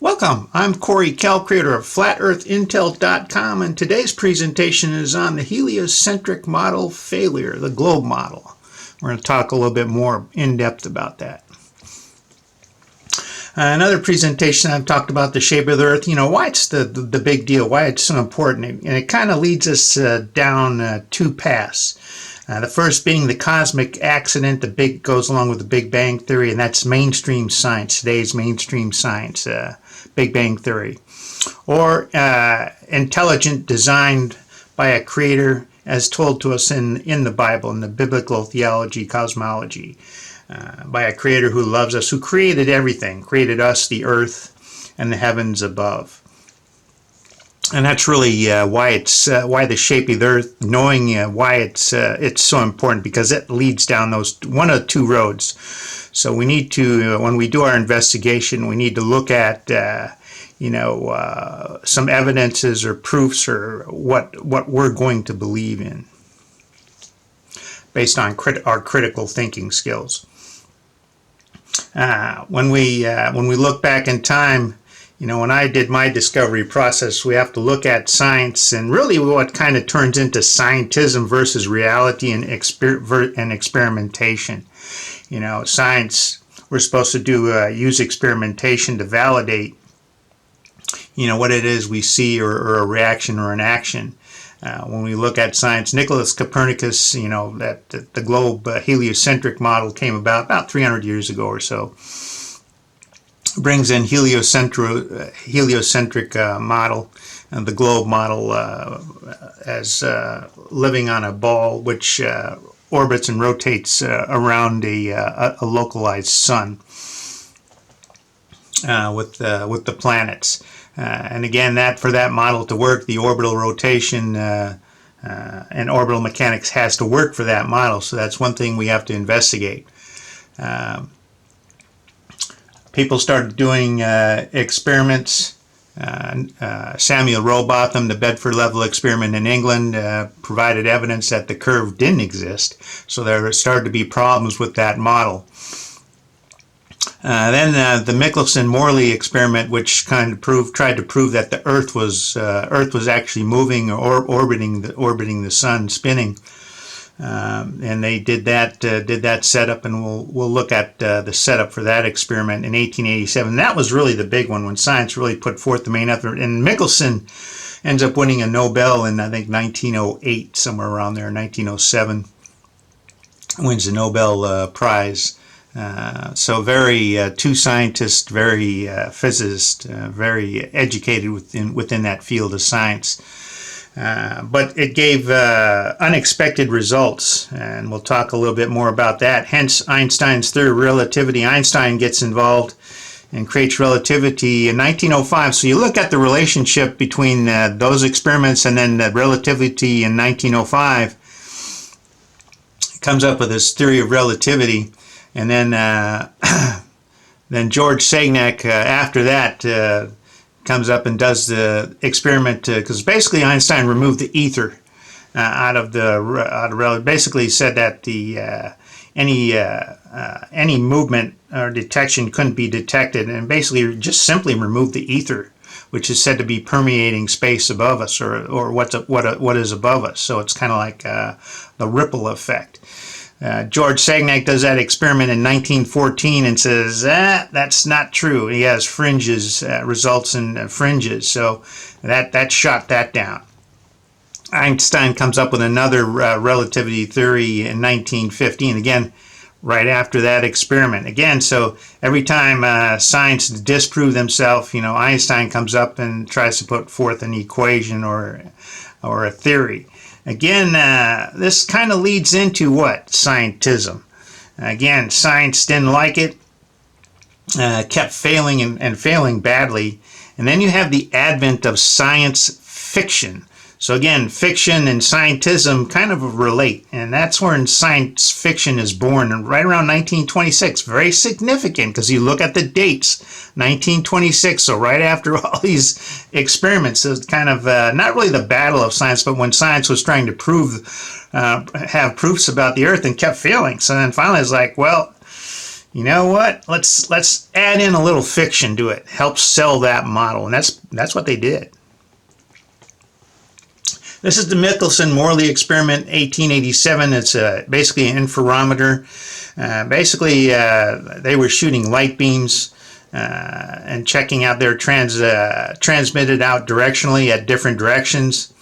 Welcome, I'm Corey Kell, creator of FlatEarthIntel.com, and today's presentation is on the heliocentric model failure, the globe model. We're going to talk a little bit more in depth about that. Another presentation I've talked about the shape of the Earth, why it's the big deal, why it's so important, and it kind of leads us down two paths. The first being the cosmic accident, goes along with the Big Bang Theory, and that's mainstream science, today's mainstream science, Big Bang Theory. Or intelligent, designed by a creator, as told to us in the Bible, in the biblical theology, cosmology, by a creator who loves us, who created everything, created us, the earth, and the heavens above. And that's really why the shape of the Earth, knowing why it's so important, because it leads down those one of two roads. So we need to, when we do our investigation, we need to look at some evidences or proofs or what we're going to believe in, based on our critical thinking skills. When we look back in time. When I did my discovery process, we have to look at science and really what kind of turns into scientism versus reality and experimentation. Science, we're supposed to use experimentation to validate, what it is we see or a reaction or an action. When we look at science, Nicholas Copernicus, that the globe heliocentric model came about 300 years ago or so. Brings in heliocentric model, and the globe model as living on a ball which orbits and rotates around a localized sun with the planets. And again, for that model to work, the orbital rotation and orbital mechanics has to work for that model. So that's one thing we have to investigate. People started doing experiments. Samuel Rowbotham, the Bedford level experiment in England, provided evidence that the curve didn't exist. So there started to be problems with that model. Then the Michelson-Morley experiment, which tried to prove that the Earth was actually moving or orbiting the sun, spinning. And they did that setup, and we'll look at the setup for that experiment in 1887. That was really the big one when science really put forth the main effort. And Michelson ends up winning a Nobel in, I think, 1908, somewhere around there, 1907. Wins the Nobel Prize. So two scientists, very physicists, very educated within that field of science. But it gave unexpected results, and we'll talk a little bit more about that. Hence Einstein's theory of relativity. Einstein gets involved and creates relativity in 1905. So you look at the relationship between those experiments and then the relativity in 1905. Comes up with this theory of relativity, and then then George Sagnac after that comes up and does the experiment, because basically Einstein removed the ether out of relativity. Basically said that any movement or detection couldn't be detected, and basically just simply removed the ether, which is said to be permeating space above us, or what is above us. So it's kind of like the ripple effect. George Sagnac does that experiment in 1914 and says, that's not true. He has fringes, results in fringes. So that shot that down. Einstein comes up with another relativity theory in 1915, again, right after that experiment. Again, so every time science disproves themselves, Einstein comes up and tries to put forth an equation or a theory. Again, this kind of leads into what? Scientism. Again, science didn't like it, kept failing and failing badly. And then you have the advent of science fiction. So again, fiction and scientism kind of relate, and that's where science fiction is born, and right around 1926. Very significant, because you look at the dates, 1926, so right after all these experiments. So it's kind of not really the battle of science, but when science was trying to have proofs about the Earth and kept failing. So then finally it's like, well, you know what? Let's add in a little fiction to it. Help sell that model, and that's what they did. This is the Michelson-Morley experiment, 1887. It's basically an interferometer. They were shooting light beams and checking out their transmitted out directionally at different directions,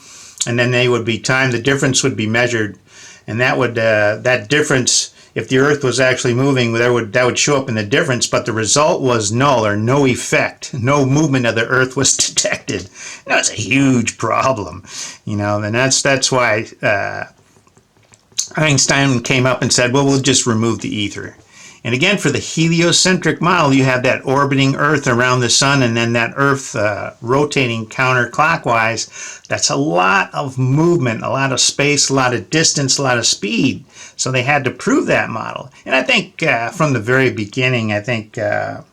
and then they would be timed. The difference would be measured, and that difference, if the Earth was actually moving, that would show up in the difference, but the result was null, or no effect. No movement of the Earth was detected. It's a huge problem, and that's why Einstein came up and said, well, we'll just remove the ether. And again, for the heliocentric model, you have that orbiting Earth around the sun, and then that Earth rotating counterclockwise. That's a lot of movement, a lot of space, a lot of distance, a lot of speed. So they had to prove that model. And I think from the very beginning, I think they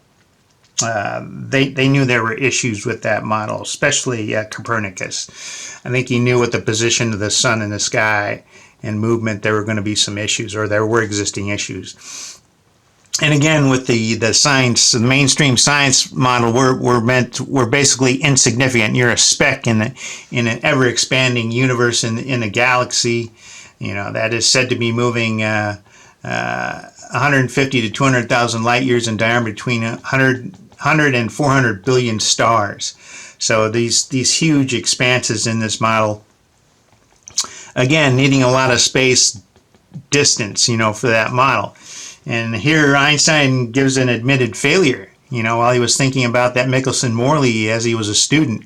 knew there were issues with that model, especially Copernicus. I think he knew with the position of the sun in the sky and movement, there were going to be some issues, or there were existing issues. And again, with the science, the mainstream science model, we're basically insignificant. You're a speck in an ever expanding universe in a galaxy, that is said to be moving 150 to 200,000 light years in diameter, between 100 and 400 billion stars. So these huge expanses in this model, again, needing a lot of space distance, for that model. And here Einstein gives an admitted failure, while he was thinking about that Michelson-Morley as he was a student.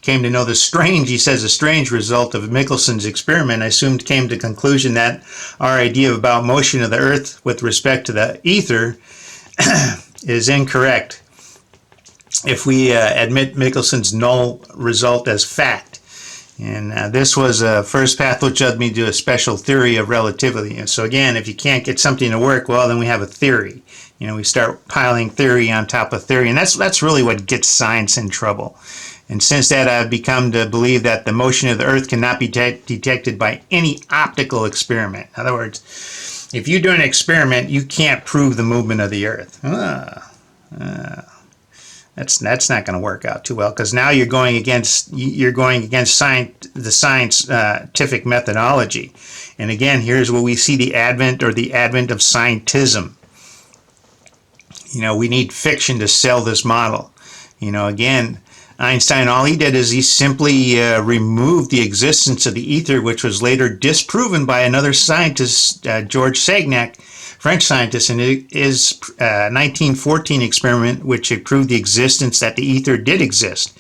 Came to know the strange result of Michelson's experiment. I assumed came to the conclusion that our idea about motion of the Earth with respect to the ether is incorrect if we admit Michelson's null result as fact. And this was a first path which led me to a special theory of relativity. And so again, if you can't get something to work, well, then we have a theory. We start piling theory on top of theory, and that's really what gets science in trouble. And since that, I've become to believe that the motion of the Earth cannot be detected by any optical experiment. In other words, if you do an experiment, you can't prove the movement of the Earth. That's not going to work out too well, because now you're going against the scientific methodology. And again, here's where we see the advent of scientism. We need fiction to sell this model. Again, Einstein, all he did is he simply removed the existence of the ether, which was later disproven by another scientist, George Sagnac, French scientist, in his 1914 experiment, which proved the existence that the ether did exist.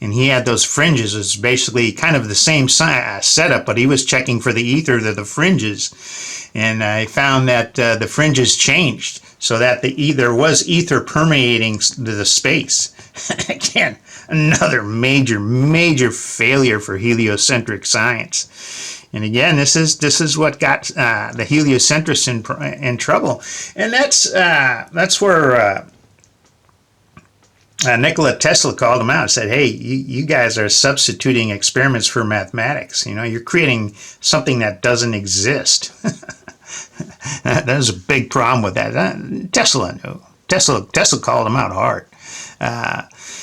And he had those fringes. It's basically kind of the same setup, but he was checking for the ether, the fringes. And I found that the fringes changed, so that there was ether permeating the space. Again, another major failure for heliocentric science. And again, this is what got the heliocentrists in trouble, and that's where Nikola Tesla called him out and said, "Hey, you guys are substituting experiments for mathematics. You're creating something that doesn't exist." There's a big problem with that. Tesla knew. Tesla called him out hard.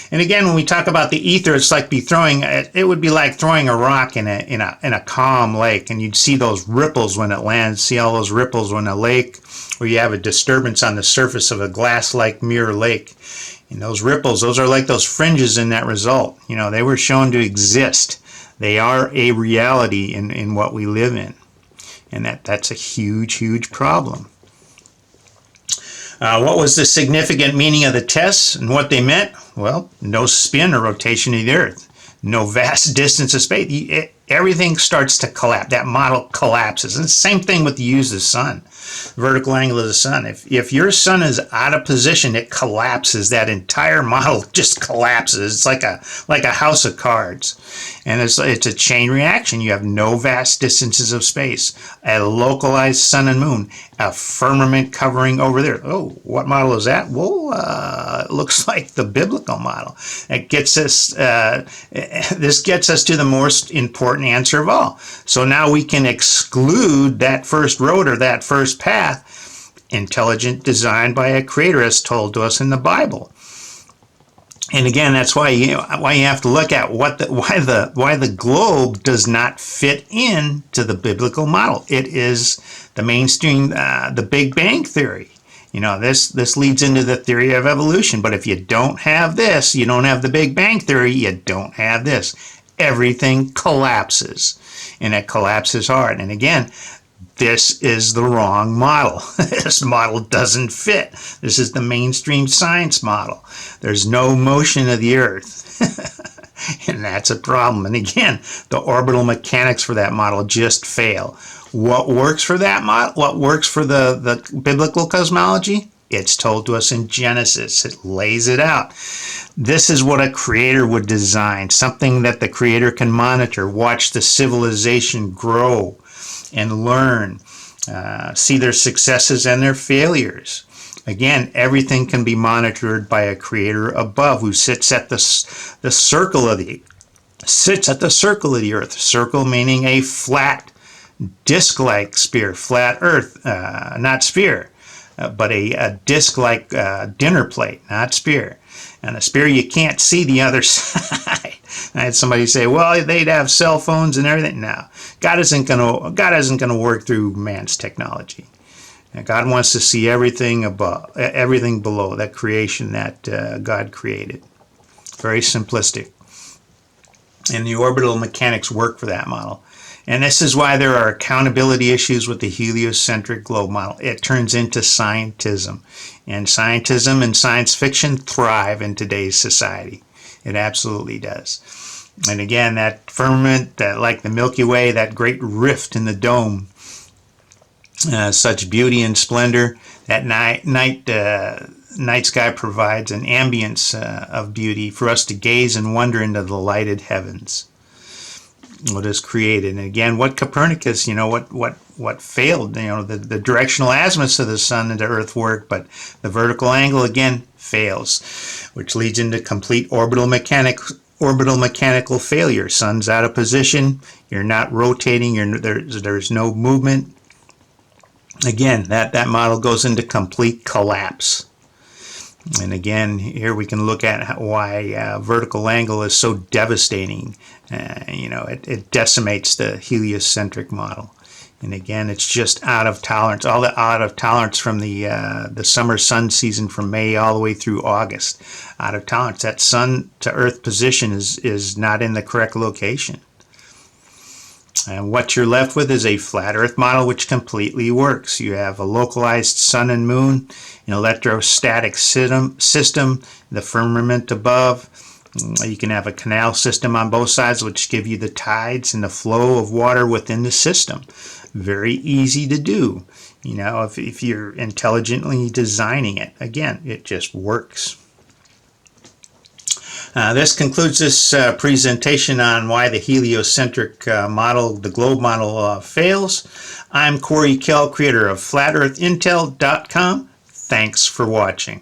And again, when we talk about the ether, it's like it would be like throwing a rock in a calm lake, and you'd see those ripples when it lands. See all those ripples when a lake, where you have a disturbance on the surface of a glass-like mirror lake. And those ripples, those are like those fringes in that result. They were shown to exist. They are a reality in what we live in, and that's a huge problem. What was the significant meaning of the tests and what they meant? Well, no spin or rotation of the Earth, no vast distance of space. Everything starts to collapse. That model collapses. And the same thing with the use of the sun, vertical angle of the sun. If your sun is out of position, it collapses. That entire model just collapses. It's like a house of cards. And it's a chain reaction. You have no vast distances of space, a localized sun and moon, a firmament covering over there. Oh, what model is that? Well, it looks like the biblical model. It gets us. This gets us to the most important answer of all. So now we can exclude that first road or that first path intelligent design by a creator as told to us in the Bible. And again, that's why you have to look at why the globe does not fit into the biblical model. It is the mainstream, the Big Bang theory. This leads into the theory of evolution. But if you don't have this, you don't have the Big Bang theory, you don't have this. Everything collapses, and it collapses hard. And again, this is the wrong model. This model doesn't fit. This is the mainstream science model. There's no motion of the Earth. And that's a problem. And again, the orbital mechanics for that model just fail. What works for that model? What works for the biblical cosmology? It's told to us in Genesis. It lays it out. This is what a creator would design, something that the creator can monitor, watch the civilization grow and learn, see their successes and their failures. Again, everything can be monitored by a creator above who sits at the circle of the earth. Circle meaning a flat, disc-like sphere, flat earth, not sphere, but a disc-like dinner plate, not sphere. And a sphere, you can't see the other side. I had somebody say, well, they'd have cell phones and everything. No, God isn't going to work through man's technology. And God wants to see everything above, everything below, that creation that God created. Very simplistic. And the orbital mechanics work for that model. And this is why there are accountability issues with the heliocentric globe model. It turns into scientism. And scientism and science fiction thrive in today's society. It absolutely does. And again, that firmament, that like the Milky Way, that great rift in the dome, such beauty and splendor, that night sky provides an ambience of beauty for us to gaze and wonder into the lighted heavens. What is created. And again, what Copernicus, what failed, the directional azimuths of the sun and the earth work, but the vertical angle again fails, which leads into complete orbital mechanical failure. Sun's out of position, you're not rotating, there's no movement. Again, that model goes into complete collapse. And again, here we can look at why vertical angle is so devastating. It decimates the heliocentric model. And again, it's just out of tolerance. All the out of tolerance from the summer sun season from May all the way through August. Out of tolerance. That sun to earth position is not in the correct location. And what you're left with is a flat earth model which completely works. You have a localized sun and moon, an electrostatic system, the firmament above. You can have a canal system on both sides which give you the tides and the flow of water within the system. Very easy to do, if you're intelligently designing it. Again, it just works. This concludes this presentation on why the heliocentric model, the globe model, fails. I'm Corey Kell, creator of FlatEarthIntel.com. Thanks for watching.